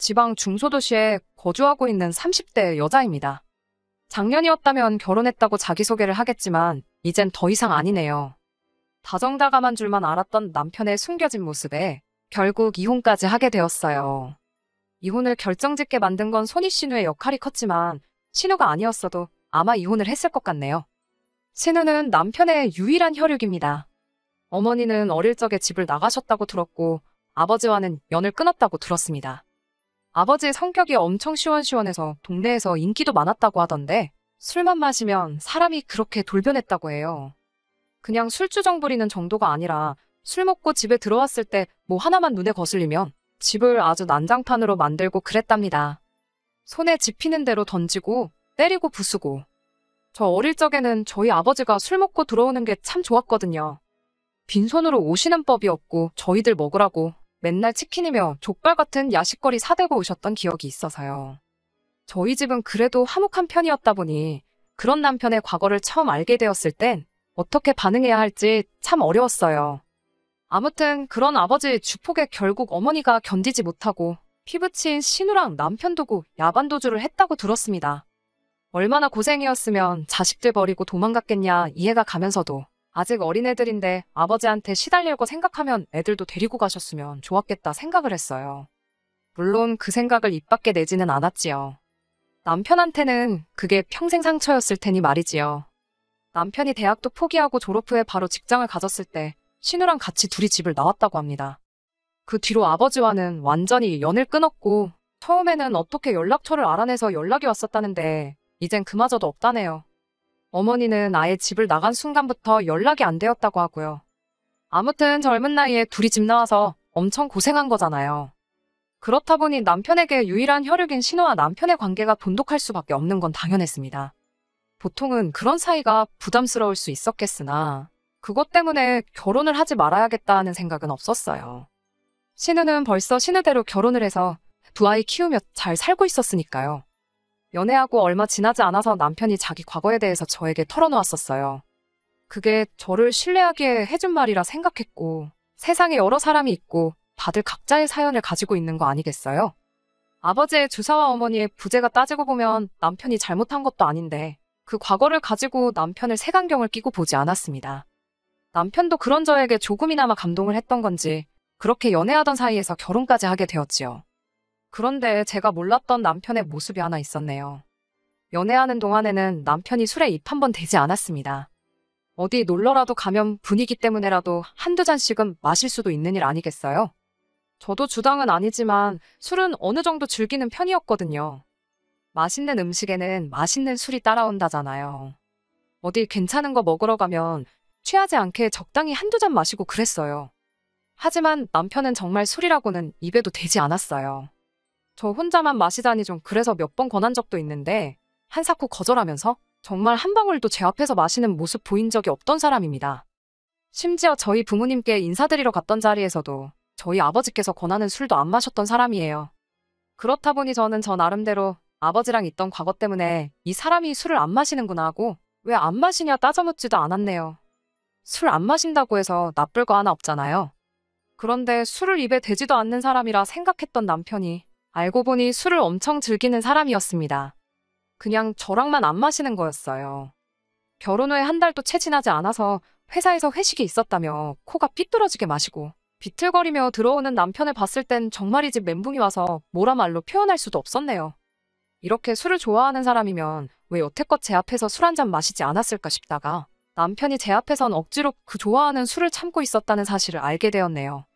지방 중소도시에 거주하고 있는 30대 여자입니다. 작년이었다면 결혼했다고 자기소개를 하겠지만 이젠 더 이상 아니네요. 다정다감한 줄만 알았던 남편의 숨겨진 모습에 결국 이혼까지 하게 되었어요. 이혼을 결정짓게 만든 건 손희 신우의 역할이 컸지만 신우가 아니었어도 아마 이혼을 했을 것 같네요. 신우는 남편의 유일한 혈육입니다. 어머니는 어릴 적에 집을 나가셨다고 들었고 아버지와는 연을 끊었다고 들었습니다. 아버지의 성격이 엄청 시원시원해서 동네에서 인기도 많았다고 하던데 술만 마시면 사람이 그렇게 돌변했다고 해요. 그냥 술주정 부리는 정도가 아니라 술 먹고 집에 들어왔을 때 뭐 하나만 눈에 거슬리면 집을 아주 난장판으로 만들고 그랬답니다. 손에 집히는 대로 던지고 때리고 부수고. 저 어릴 적에는 저희 아버지가 술 먹고 들어오는 게 참 좋았거든요. 빈손으로 오시는 법이 없고 저희들 먹으라고 맨날 치킨이며 족발 같은 야식거리 사들고 오셨던 기억이 있어서요. 저희 집은 그래도 화목한 편이었다 보니 그런 남편의 과거를 처음 알게 되었을 땐 어떻게 반응해야 할지 참 어려웠어요. 아무튼 그런 아버지의 주폭에 결국 어머니가 견디지 못하고 피부치인 신우랑 남편 두고 야반도주를 했다고 들었습니다. 얼마나 고생이었으면 자식들 버리고 도망갔겠냐 이해가 가면서도 아직 어린애들인데 아버지한테 시달릴 거 생각하면 애들도 데리고 가셨으면 좋았겠다 생각을 했어요. 물론 그 생각을 입 밖에 내지는 않았지요. 남편한테는 그게 평생 상처였을 테니 말이지요. 남편이 대학도 포기하고 졸업 후에 바로 직장을 가졌을 때 신우랑 같이 둘이 집을 나왔다고 합니다. 그 뒤로 아버지와는 완전히 연을 끊었고 처음에는 어떻게 연락처를 알아내서 연락이 왔었다는데 이젠 그마저도 없다네요. 어머니는 아예 집을 나간 순간부터 연락이 안 되었다고 하고요. 아무튼 젊은 나이에 둘이 집 나와서 엄청 고생한 거잖아요. 그렇다 보니 남편에게 유일한 혈육인 신우와 남편의 관계가 돈독할 수밖에 없는 건 당연했습니다. 보통은 그런 사이가 부담스러울 수 있었겠으나 그것 때문에 결혼을 하지 말아야겠다 하는 생각은 없었어요. 신우는 벌써 신우대로 결혼을 해서 두 아이 키우며 잘 살고 있었으니까요. 연애하고 얼마 지나지 않아서 남편이 자기 과거에 대해서 저에게 털어놓았었어요. 그게 저를 신뢰하게 해준 말이라 생각했고 세상에 여러 사람이 있고 다들 각자의 사연을 가지고 있는 거 아니겠어요? 아버지의 주사와 어머니의 부재가 따지고 보면 남편이 잘못한 것도 아닌데 그 과거를 가지고 남편을 색안경을 끼고 보지 않았습니다. 남편도 그런 저에게 조금이나마 감동을 했던 건지 그렇게 연애하던 사이에서 결혼까지 하게 되었지요. 그런데 제가 몰랐던 남편의 모습이 하나 있었네요. 연애하는 동안에는 남편이 술에 입 한 번 대지 않았습니다. 어디 놀러라도 가면 분위기 때문에라도 한두 잔씩은 마실 수도 있는 일 아니겠어요? 저도 주당은 아니지만 술은 어느 정도 즐기는 편이었거든요. 맛있는 음식에는 맛있는 술이 따라온다잖아요. 어디 괜찮은 거 먹으러 가면 취하지 않게 적당히 한두 잔 마시고 그랬어요. 하지만 남편은 정말 술이라고는 입에도 대지 않았어요. 저 혼자만 마시자니 좀 그래서 몇 번 권한 적도 있는데 한사코 거절하면서 정말 한 방울도 제 앞에서 마시는 모습 보인 적이 없던 사람입니다. 심지어 저희 부모님께 인사드리러 갔던 자리에서도 저희 아버지께서 권하는 술도 안 마셨던 사람이에요. 그렇다 보니 저는 저 나름대로 아버지랑 있던 과거 때문에 이 사람이 술을 안 마시는구나 하고 왜 안 마시냐 따져묻지도 않았네요. 술 안 마신다고 해서 나쁠 거 하나 없잖아요. 그런데 술을 입에 대지도 않는 사람이라 생각했던 남편이 알고 보니 술을 엄청 즐기는 사람이었습니다. 그냥 저랑만 안 마시는 거였어요. 결혼 후에 한 달도 채 지나지 않아서 회사에서 회식이 있었다며 코가 삐뚤어지게 마시고 비틀거리며 들어오는 남편을 봤을 땐 정말이지 멘붕이 와서 뭐라 말로 표현할 수도 없었네요. 이렇게 술을 좋아하는 사람이면 왜 여태껏 제 앞에서 술 한 잔 마시지 않았을까 싶다가 남편이 제 앞에선 억지로 그 좋아하는 술을 참고 있었다는 사실을 알게 되었네요.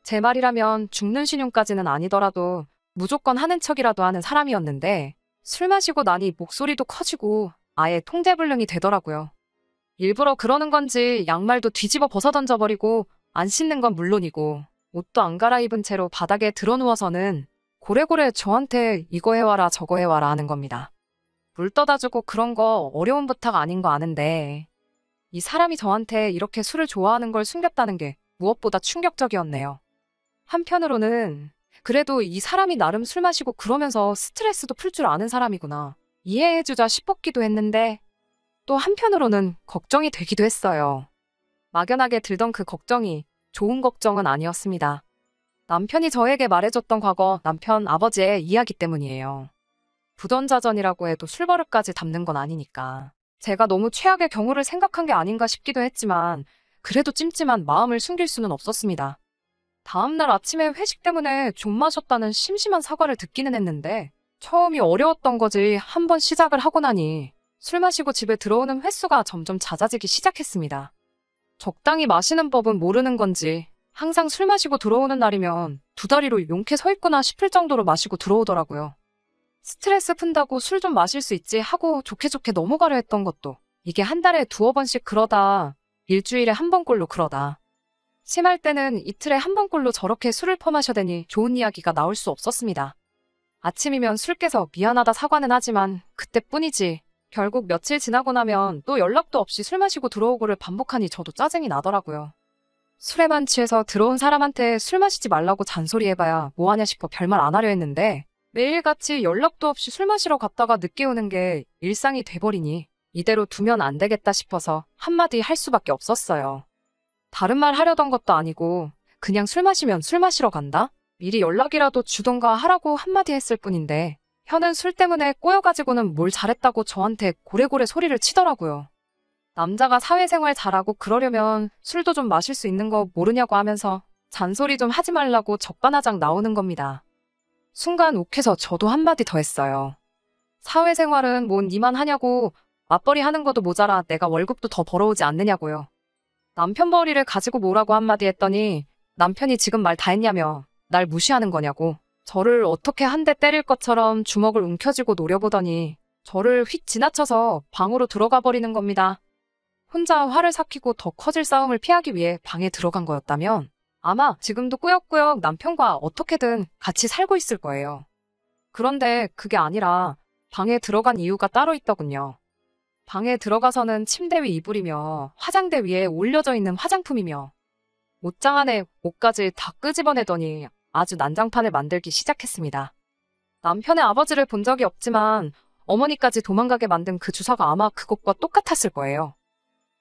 제 말이라면 죽는 신용까지는 아니더라도 무조건 하는 척이라도 하는 사람이었는데 술 마시고 나니 목소리도 커지고 아예 통제불능이 되더라고요. 일부러 그러는 건지 양말도 뒤집어 벗어 던져버리고 안 씻는 건 물론이고 옷도 안 갈아입은 채로 바닥에 드러누워서는 고래고래 저한테 이거 해와라 저거 해와라 하는 겁니다. 물 떠다 주고 그런 거 어려운 부탁 아닌 거 아는데 이 사람이 저한테 이렇게 술을 좋아하는 걸 숨겼다는 게 무엇보다 충격적이었네요. 한편으로는 그래도 이 사람이 나름 술 마시고 그러면서 스트레스도 풀 줄 아는 사람이구나 이해해주자 싶었기도 했는데 또 한편으로는 걱정이 되기도 했어요. 막연하게 들던 그 걱정이 좋은 걱정은 아니었습니다. 남편이 저에게 말해줬던 과거 남편 아버지의 이야기 때문이에요. 부전자전이라고 해도 술버릇까지 담는 건 아니니까. 제가 너무 최악의 경우를 생각한 게 아닌가 싶기도 했지만 그래도 찜찜한 마음을 숨길 수는 없었습니다. 다음날 아침에 회식 때문에 좀 마셨다는 심심한 사과를 듣기는 했는데 처음이 어려웠던 거지 한 번 시작을 하고 나니 술 마시고 집에 들어오는 횟수가 점점 잦아지기 시작했습니다. 적당히 마시는 법은 모르는 건지 항상 술 마시고 들어오는 날이면 두 다리로 용케 서 있구나 싶을 정도로 마시고 들어오더라고요. 스트레스 푼다고 술 좀 마실 수 있지 하고 좋게 좋게 넘어가려 했던 것도 이게 한 달에 두어 번씩 그러다 일주일에 한 번꼴로 그러다 심할 때는 이틀에 한 번꼴로 저렇게 술을 퍼마셔대니 좋은 이야기가 나올 수 없었습니다. 아침이면 술 깨서 미안하다 사과는 하지만 그때뿐이지 결국 며칠 지나고 나면 또 연락도 없이 술 마시고 들어오고를 반복하니 저도 짜증이 나더라고요. 술에만 취해서 들어온 사람한테 술 마시지 말라고 잔소리해봐야 뭐하냐 싶어 별말 안 하려 했는데 매일같이 연락도 없이 술 마시러 갔다가 늦게 오는 게 일상이 돼버리니 이대로 두면 안 되겠다 싶어서 한마디 할 수밖에 없었어요. 다른 말 하려던 것도 아니고 그냥 술 마시면 술 마시러 간다? 미리 연락이라도 주던가 하라고 한마디 했을 뿐인데 현은 술 때문에 꼬여가지고는 뭘 잘했다고 저한테 고래고래 소리를 치더라고요. 남자가 사회생활 잘하고 그러려면 술도 좀 마실 수 있는 거 모르냐고 하면서 잔소리 좀 하지 말라고 적반하장 나오는 겁니다. 순간 욱해서 저도 한마디 더 했어요. 사회생활은 뭔 니만 하냐고 맞벌이 하는 것도 모자라 내가 월급도 더 벌어오지 않느냐고요. 남편 벌이를 가지고 뭐라고 한마디 했더니 남편이 지금 말 다 했냐며 날 무시하는 거냐고 저를 어떻게 한 대 때릴 것처럼 주먹을 움켜쥐고 노려보더니 저를 휙 지나쳐서 방으로 들어가 버리는 겁니다. 혼자 화를 삭히고 더 커질 싸움을 피하기 위해 방에 들어간 거였다면 아마 지금도 꾸역꾸역 남편과 어떻게든 같이 살고 있을 거예요. 그런데 그게 아니라 방에 들어간 이유가 따로 있더군요. 방에 들어가서는 침대 위 이불이며 화장대 위에 올려져 있는 화장품이며 옷장 안에 옷까지 다 끄집어내더니 아주 난장판을 만들기 시작했습니다. 남편의 아버지를 본 적이 없지만 어머니까지 도망가게 만든 그 주사가 아마 그것과 똑같았을 거예요.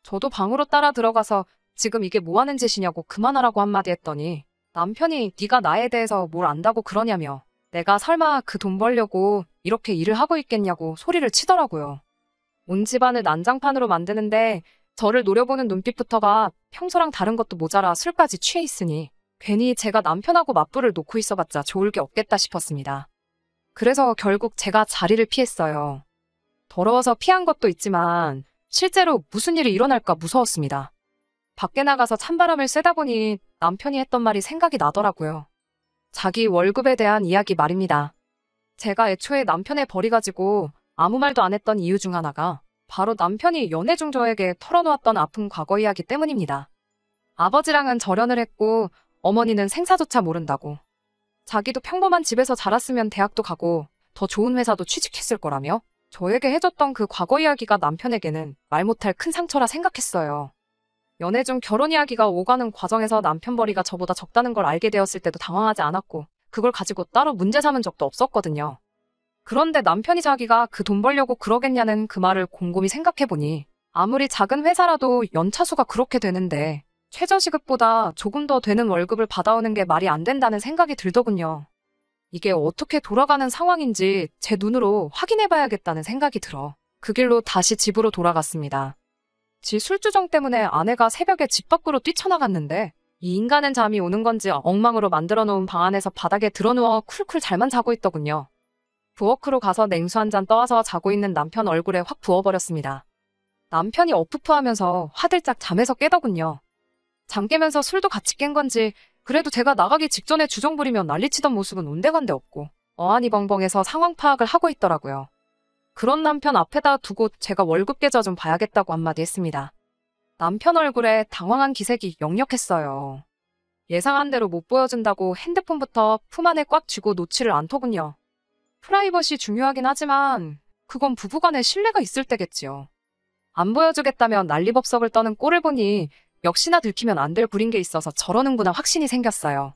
저도 방으로 따라 들어가서 지금 이게 뭐 하는 짓이냐고 그만하라고 한마디 했더니 남편이 네가 나에 대해서 뭘 안다고 그러냐며 내가 설마 그 돈 벌려고 이렇게 일을 하고 있겠냐고 소리를 치더라고요. 온 집안을 난장판으로 만드는데 저를 노려보는 눈빛부터가 평소랑 다른 것도 모자라 술까지 취해 있으니 괜히 제가 남편하고 맞불을 놓고 있어봤자 좋을 게 없겠다 싶었습니다. 그래서 결국 제가 자리를 피했어요. 더러워서 피한 것도 있지만 실제로 무슨 일이 일어날까 무서웠습니다. 밖에 나가서 찬바람을 쐬다 보니 남편이 했던 말이 생각이 나더라고요. 자기 월급에 대한 이야기 말입니다. 제가 애초에 남편의 벌이 가지고 아무 말도 안 했던 이유 중 하나가 바로 남편이 연애 중 저에게 털어놓았던 아픈 과거 이야기 때문입니다. 아버지랑은 절연을 했고 어머니는 생사조차 모른다고. 자기도 평범한 집에서 자랐으면 대학도 가고 더 좋은 회사도 취직했을 거라며 저에게 해줬던 그 과거 이야기가 남편에게는 말 못할 큰 상처라 생각했어요. 연애 중 결혼 이야기가 오가는 과정에서 남편 벌이가 저보다 적다는 걸 알게 되었을 때도 당황하지 않았고 그걸 가지고 따로 문제 삼은 적도 없었거든요. 그런데 남편이 자기가 그 돈 벌려고 그러겠냐는 그 말을 곰곰이 생각해보니 아무리 작은 회사라도 연차수가 그렇게 되는데 최저시급보다 조금 더 되는 월급을 받아오는 게 말이 안 된다는 생각이 들더군요. 이게 어떻게 돌아가는 상황인지 제 눈으로 확인해봐야겠다는 생각이 들어 그 길로 다시 집으로 돌아갔습니다. 지 술주정 때문에 아내가 새벽에 집 밖으로 뛰쳐나갔는데 이 인간은 잠이 오는 건지 엉망으로 만들어 놓은 방 안에서 바닥에 드러누워 쿨쿨 잘만 자고 있더군요. 부엌으로 가서 냉수 한 잔 떠와서 자고 있는 남편 얼굴에 확 부어버렸습니다. 남편이 어프프하면서 화들짝 잠에서 깨더군요. 잠 깨면서 술도 같이 깬 건지 그래도 제가 나가기 직전에 주정 부리며 난리치던 모습은 온데간데 없고 어안이 벙벙해서 상황 파악을 하고 있더라고요. 그런 남편 앞에다 두고 제가 월급 계좌 좀 봐야겠다고 한마디 했습니다. 남편 얼굴에 당황한 기색이 역력했어요. 예상한 대로 못 보여준다고 핸드폰부터 품 안에 꽉 쥐고 놓지를 않더군요. 프라이버시 중요하긴 하지만 그건 부부간에 신뢰가 있을 때겠지요. 안 보여주겠다면 난리법석을 떠는 꼴을 보니 역시나 들키면 안 될 구린 게 있어서 저러는구나 확신이 생겼어요.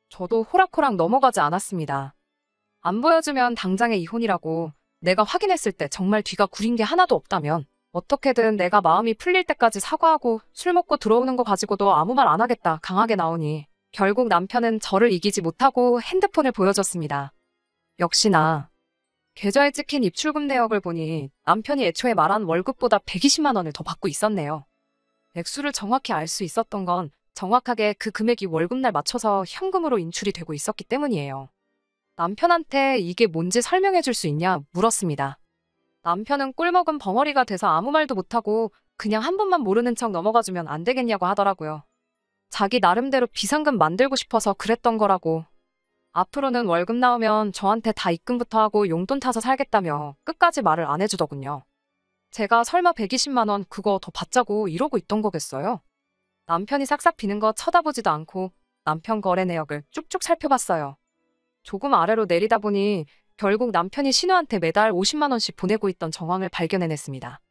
저도 호락호락 넘어가지 않았습니다. 안 보여주면 당장의 이혼이라고 내가 확인했을 때 정말 뒤가 구린 게 하나도 없다면 어떻게든 내가 마음이 풀릴 때까지 사과하고 술 먹고 들어오는 거 가지고도 아무 말 안 하겠다 강하게 나오니 결국 남편은 저를 이기지 못하고 핸드폰을 보여줬습니다. 역시나 계좌에 찍힌 입출금 내역을 보니 남편이 애초에 말한 월급보다 120만 원을 더 받고 있었네요. 액수를 정확히 알 수 있었던 건 정확하게 그 금액이 월급날 맞춰서 현금으로 인출이 되고 있었기 때문이에요. 남편한테 이게 뭔지 설명해 줄 수 있냐 물었습니다. 남편은 꿀먹은 벙어리가 돼서 아무 말도 못하고 그냥 한 번만 모르는 척 넘어가주면 안 되겠냐고 하더라고요. 자기 나름대로 비상금 만들고 싶어서 그랬던 거라고. 앞으로는 월급 나오면 저한테 다 입금부터 하고 용돈 타서 살겠다며 끝까지 말을 안 해주더군요. 제가 설마 120만 원 그거 더 받자고 이러고 있던 거겠어요? 남편이 싹싹 비는 거 쳐다보지도 않고 남편 거래 내역을 쭉쭉 살펴봤어요. 조금 아래로 내리다 보니 결국 남편이 신우한테 매달 50만 원씩 보내고 있던 정황을 발견해냈습니다.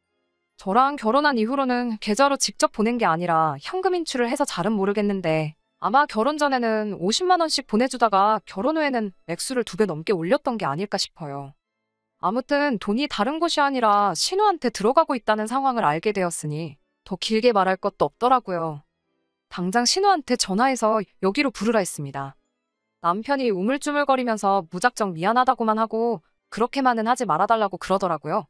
저랑 결혼한 이후로는 계좌로 직접 보낸 게 아니라 현금 인출을 해서 잘은 모르겠는데 아마 결혼 전에는 50만 원씩 보내주다가 결혼 후에는 액수를 2배 넘게 올렸던 게 아닐까 싶어요. 아무튼 돈이 다른 곳이 아니라 신우한테 들어가고 있다는 상황을 알게 되었으니 더 길게 말할 것도 없더라고요. 당장 신우한테 전화해서 여기로 부르라 했습니다. 남편이 우물쭈물거리면서 무작정 미안하다고만 하고 그렇게만은 하지 말아달라고 그러더라고요.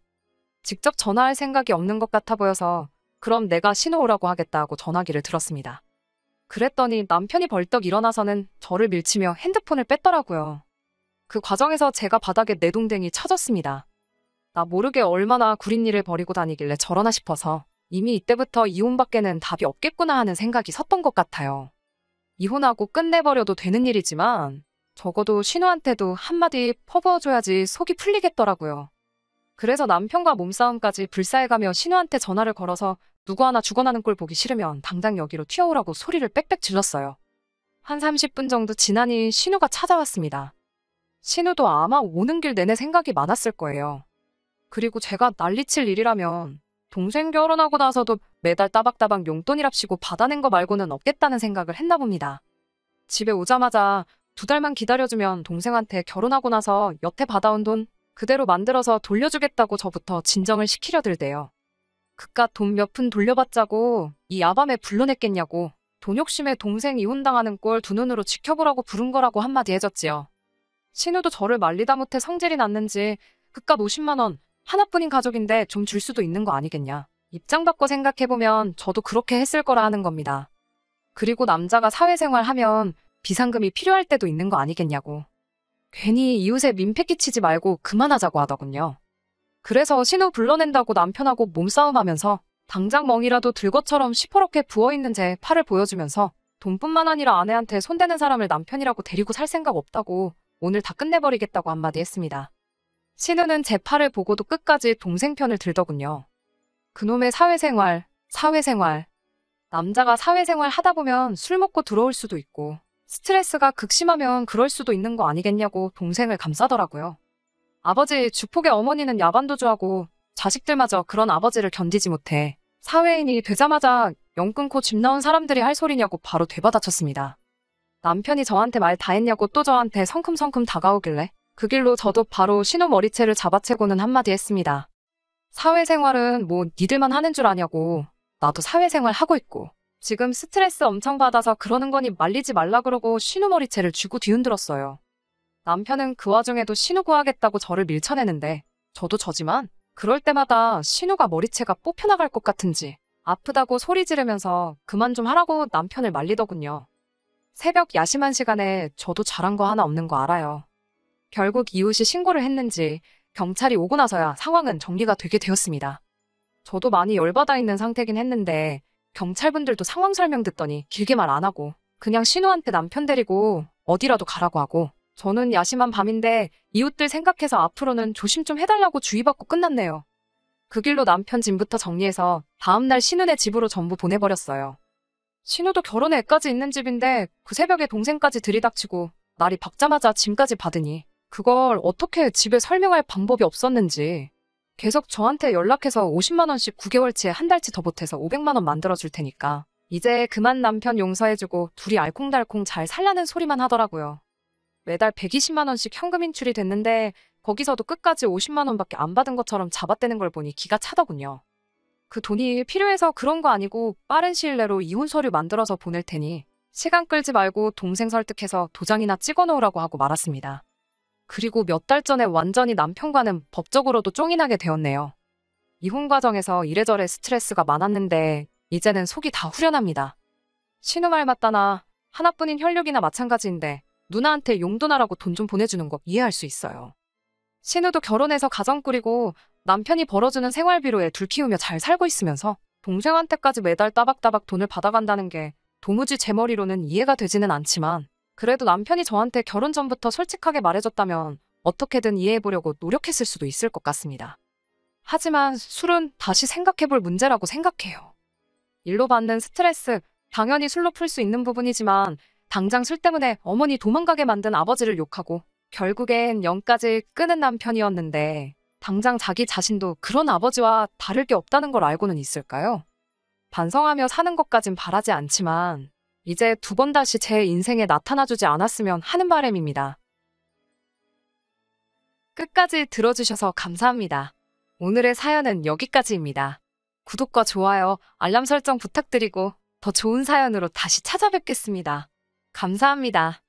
직접 전화할 생각이 없는 것 같아 보여서 그럼 내가 신우 오라고 하겠다고 전화기를 들었습니다. 그랬더니 남편이 벌떡 일어나서는 저를 밀치며 핸드폰을 뺐더라고요. 그 과정에서 제가 바닥에 내동댕이 쳐졌습니다. 나 모르게 얼마나 구린 일을 벌이고 다니길래 저러나 싶어서 이미 이때부터 이혼밖에는 답이 없겠구나 하는 생각이 섰던 것 같아요. 이혼하고 끝내버려도 되는 일이지만 적어도 신우한테도 한마디 퍼부어줘야지 속이 풀리겠더라고요. 그래서 남편과 몸싸움까지 불사해가며 신우한테 전화를 걸어서 누구 하나 죽어나는 꼴 보기 싫으면 당장 여기로 튀어오라고 소리를 빽빽 질렀어요. 한 30분 정도 지나니 신우가 찾아왔습니다. 신우도 아마 오는 길 내내 생각이 많았을 거예요. 그리고 제가 난리칠 일이라면 동생 결혼하고 나서도 매달 따박따박 용돈이랍시고 받아낸 거 말고는 없겠다는 생각을 했나 봅니다. 집에 오자마자 2달만 기다려주면 동생한테 결혼하고 나서 여태 받아온 돈 그대로 만들어서 돌려주겠다고 저부터 진정을 시키려 들대요. 그깟 돈 몇 푼 돌려받자고 이 야밤에 불러냈겠냐고 돈 욕심에 동생 이혼당하는 꼴 두 눈으로 지켜보라고 부른 거라고 한마디 해줬지요. 신우도 저를 말리다 못해 성질이 났는지 그깟 50만 원 하나뿐인 가족인데 좀 줄 수도 있는 거 아니겠냐. 입장 바꿔 생각해보면 저도 그렇게 했을 거라 하는 겁니다. 그리고 남자가 사회생활 하면 비상금이 필요할 때도 있는 거 아니겠냐고. 괜히 이웃에 민폐 끼치지 말고 그만하자고 하더군요. 그래서 신우 불러낸다고 남편하고 몸싸움하면서 당장 멍이라도 들 것처럼 시퍼렇게 부어있는 제 팔을 보여주면서 돈뿐만 아니라 아내한테 손대는 사람을 남편이라고 데리고 살 생각 없다고 오늘 다 끝내버리겠다고 한마디 했습니다. 신우는 제 팔을 보고도 끝까지 동생 편을 들더군요. 그놈의 사회생활. 남자가 사회생활 하다 보면 술 먹고 들어올 수도 있고 스트레스가 극심하면 그럴 수도 있는 거 아니겠냐고 동생을 감싸더라고요. 아버지 주폭의 어머니는 야반도주하고 자식들마저 그런 아버지를 견디지 못해 사회인이 되자마자 영 끊고 집 나온 사람들이 할 소리냐고 바로 되받아쳤습니다. 남편이 저한테 말 다 했냐고 또 저한테 성큼성큼 다가오길래 그 길로 저도 바로 신우 머리채를 잡아채고는 한마디 했습니다. 사회생활은 뭐 니들만 하는 줄 아냐고. 나도 사회생활 하고 있고 지금 스트레스 엄청 받아서 그러는 거니 말리지 말라 그러고 신우 머리채를 쥐고 뒤흔들었어요. 남편은 그 와중에도 신우 구하겠다고 저를 밀쳐내는데 저도 저지만 그럴 때마다 신우가 머리채가 뽑혀나갈 것 같은지 아프다고 소리 지르면서 그만 좀 하라고 남편을 말리더군요. 새벽 야심한 시간에 저도 잘한 거 하나 없는 거 알아요. 결국 이웃이 신고를 했는지 경찰이 오고 나서야 상황은 정리가 되게 되었습니다. 저도 많이 열받아 있는 상태긴 했는데 경찰분들도 상황 설명 듣더니 길게 말 안 하고 그냥 신우한테 남편 데리고 어디라도 가라고 하고 저는 야심한 밤인데 이웃들 생각해서 앞으로는 조심 좀 해달라고 주의받고 끝났네요. 그 길로 남편 짐부터 정리해서 다음날 신우네 집으로 전부 보내버렸어요. 신우도 결혼에 애까지 있는 집인데 그 새벽에 동생까지 들이닥치고 날이 밝자마자 짐까지 받으니 그걸 어떻게 집에 설명할 방법이 없었는지 계속 저한테 연락해서 50만 원씩 9개월치에 한 달치 더 보태서 500만 원 만들어줄 테니까 이제 그만 남편 용서해주고 둘이 알콩달콩 잘 살라는 소리만 하더라고요. 매달 120만 원씩 현금 인출이 됐는데 거기서도 끝까지 50만 원밖에 안 받은 것처럼 잡아떼는 걸 보니 기가 차더군요. 그 돈이 필요해서 그런 거 아니고 빠른 시일 내로 이혼 서류 만들어서 보낼 테니 시간 끌지 말고 동생 설득해서 도장이나 찍어 놓으라고 하고 말았습니다. 그리고 몇 달 전에 완전히 남편과는 법적으로도 쫑이 나게 되었네요. 이혼 과정에서 이래저래 스트레스가 많았는데 이제는 속이 다 후련합니다. 신우 말 맞다나 하나뿐인 혈육이나 마찬가지인데 누나한테 용돈하라고 돈 좀 보내주는 거 이해할 수 있어요. 신우도 결혼해서 가정 꾸리고 남편이 벌어주는 생활비로 애 둘 키우며 잘 살고 있으면서 동생한테까지 매달 따박따박 돈을 받아간다는 게 도무지 제 머리로는 이해가 되지는 않지만 그래도 남편이 저한테 결혼 전부터 솔직하게 말해줬다면 어떻게든 이해해보려고 노력했을 수도 있을 것 같습니다. 하지만 술은 다시 생각해볼 문제라고 생각해요. 일로 받는 스트레스, 당연히 술로 풀 수 있는 부분이지만 당장 술 때문에 어머니 도망가게 만든 아버지를 욕하고 결국엔 영까지 끄는 남편이었는데 당장 자기 자신도 그런 아버지와 다를 게 없다는 걸 알고는 있을까요? 반성하며 사는 것까진 바라지 않지만 이제 두 번 다시 제 인생에 나타나주지 않았으면 하는 바람입니다. 끝까지 들어주셔서 감사합니다. 오늘의 사연은 여기까지입니다. 구독과 좋아요, 알람 설정 부탁드리고 더 좋은 사연으로 다시 찾아뵙겠습니다. 감사합니다.